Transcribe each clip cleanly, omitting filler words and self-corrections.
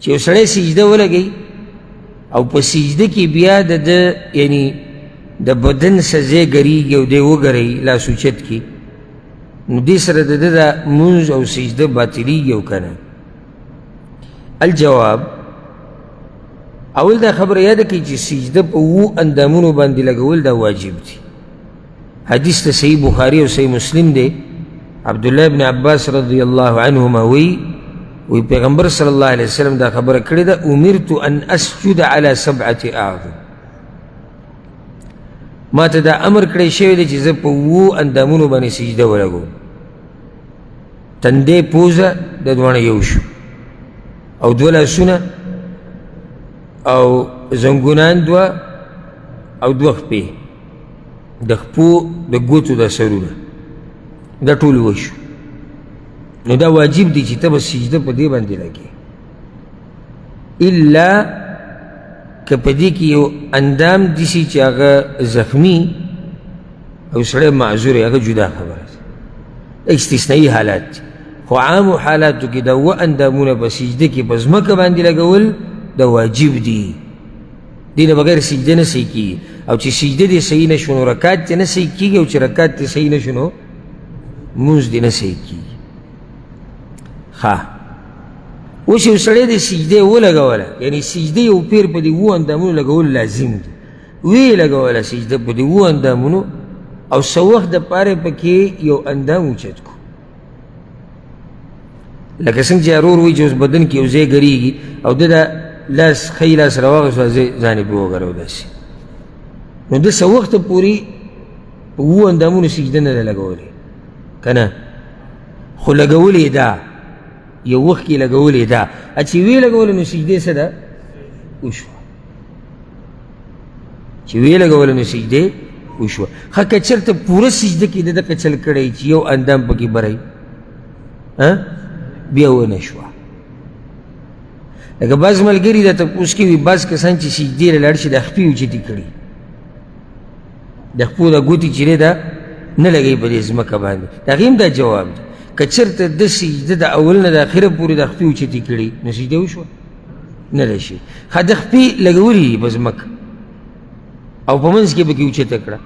چې یو سړی سجده ولګوي او په سجده کې بیا د ده یعنی د بدن سزې ګریږي او دی وګرئ لاس اوچت کړي، نو دې سره د ده دا مونځ او سجده باطلیږي او که نه؟ الجواب، اول دا خبره یاده کړئ چې سجده په 7 اندامونو باندې لګول دا واجب دی. حدیث ته صحیح بخاری او صحیح مسلم دی. عبدالله ابن عباس رضی الله عنهما وی پیغمبر صلی الله علیه وسلم دا خبره کړې ده، امرت ان اسجد على 7 اعظم، ما ته دا امر کړی شوی دی چې زه په 7 اندامونو باندې سجده ولګوم. تندی، پوزه د دواړه یو شو، او 2 لاسونه، او زنګونان 2، او 2 خپې، د خپو د ګوتو د سرونه، دا ټول وشو. نو دا واجب دی چې ته به سجده په دې باندې لګې، الا که په دې کې یو اندام داسې چې هغه زخمي او سړی معذور یې، هغه جدا خبره ده، استثنایي حالات دي. خو عامو حالاتو کې دا 7 اندامونه په سجده کې په ځمکه باندې لګول دا واجب دي، دې نه بغیر سجده نه صحیح کېږي. او چې سجده دې صحیح نه شو نو رکات دې نه صحیح کېږي، او چې رکات دې صحیح نه شو نو مونځ دې نه صحیح کېږي. ښه، اوس یو سړی د سجدې ولګوله، یعنی سجده یو پیر په دې 7 اندامونو لګول لازم دي، ویې لګوله سجده په دې 7 اندامونو، او څه وخت دپاره پکې یو اندام اوچت کو، لکه څنګه چې ارور وایي چې اوس بدن کې یو ځای ګریږي او ده دا لاس ښی لاس راواغېست ځان یې پرې وګرو داسې، نو ده څه وخته پورې په 7 اندامونو سجده نه ده لګولې که نه؟ خو لګولې ده، یو وخت کې لګولې ده، چې ویې لګوله نو سجدې څه ده وشوه، چې ویې لګوله نو سجدې وشوه. ښه، که چېرته پوره سجده کې ده دقه چل کړی چې یو اندام پکې بری بیا ونه شوه. لکه بعض ملګري دا تپوس کوي، بعض کسان چې سجدې له لاړ شي د خپې اوچتې کړي، د خپو دا ګوتې چې دی دا نه لګوي په دې ځمکه باندې. د هغې هم دا جواب دی، که چېرته د سجده د اول نه د اخره پورې د خپې اوچتې کړي نو سجده وشوه؟ نه ده شي. ښه، د خپې لګولې دي په ځمکه او په منځ کې پکې اوچته کړه،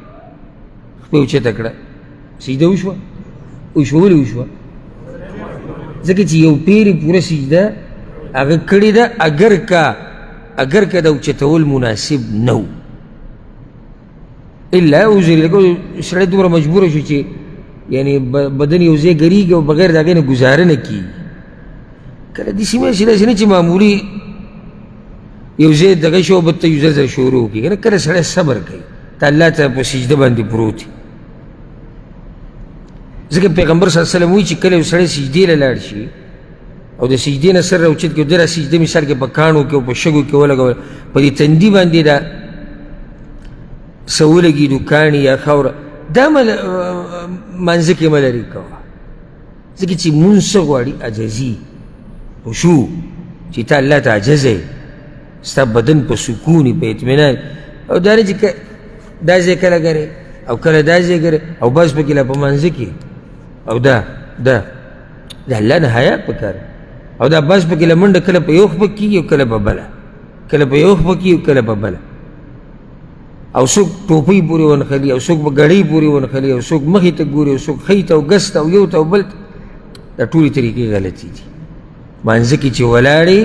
خپې اوچته کړه، سجده وشوه؟ وشوه. ولې وشوه؟ ځکه چې یو پیر پوره سجده هغه کړې ده، اگر که د اوچتول مناسب نه و، الا عذر لکه سړی دومره مجبوره شو چې یعنی بدن یو ځای ګریږي او بغیر د هغې نه ګزاره نه کېږي. کله داسې ماشي داسې نه چې معمولي یو ځای دغه شو بل ته یو ځل شروع کړي، که نه کله سړی صبر کوي ته الله ته په سجده باندې پروت وي. ځکه پیغمبر صلی الله علیه وسلم وایي چې کله یو سړی سجدې له لاړ شي او د سجدې نه سر راوچت کړي، د را سجده مثال کې په کاڼو کې او په شګو کې ولګول، په دې تندي باندې دا څه ولګېدو کاڼي یا خاوره، دا مانځه کې مه لرې کوه، ځکه چې مونځ څه غواړي؟ عجزي، خشوع، چې ته الله ته عجز یې، ستا بدن په سکون په اطمینان. او دا نه چې دا ځای کله ګرې او کله دا ځای ګرې او بس پکې لا په مانځه کې او دا د الله نه حیا پکار، او دا بس پکې له منډه کله په یو خپه کېږي او کله په بله، کله په یو خپه کېږي او کله په بله، او څوک ټوپۍ پورې ونښلي او څوک به ګړۍ پورې ونښلي او څوک مخې ته ګوري او څوک ښۍ ته او ګس ته او یو ته او بل ته، دا ټولې طریقې غلطې دي. مانځه کې چې ولاړې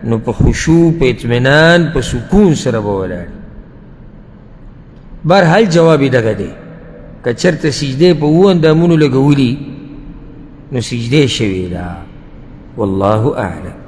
نو په خشوع، په اطمینان، په سکون سره به ولاړې. بهرحال جواب یې دغه دی، که چېرته سجدې په 7 اندامونو لګولي نو سجدې شوې ده، والله اعلم.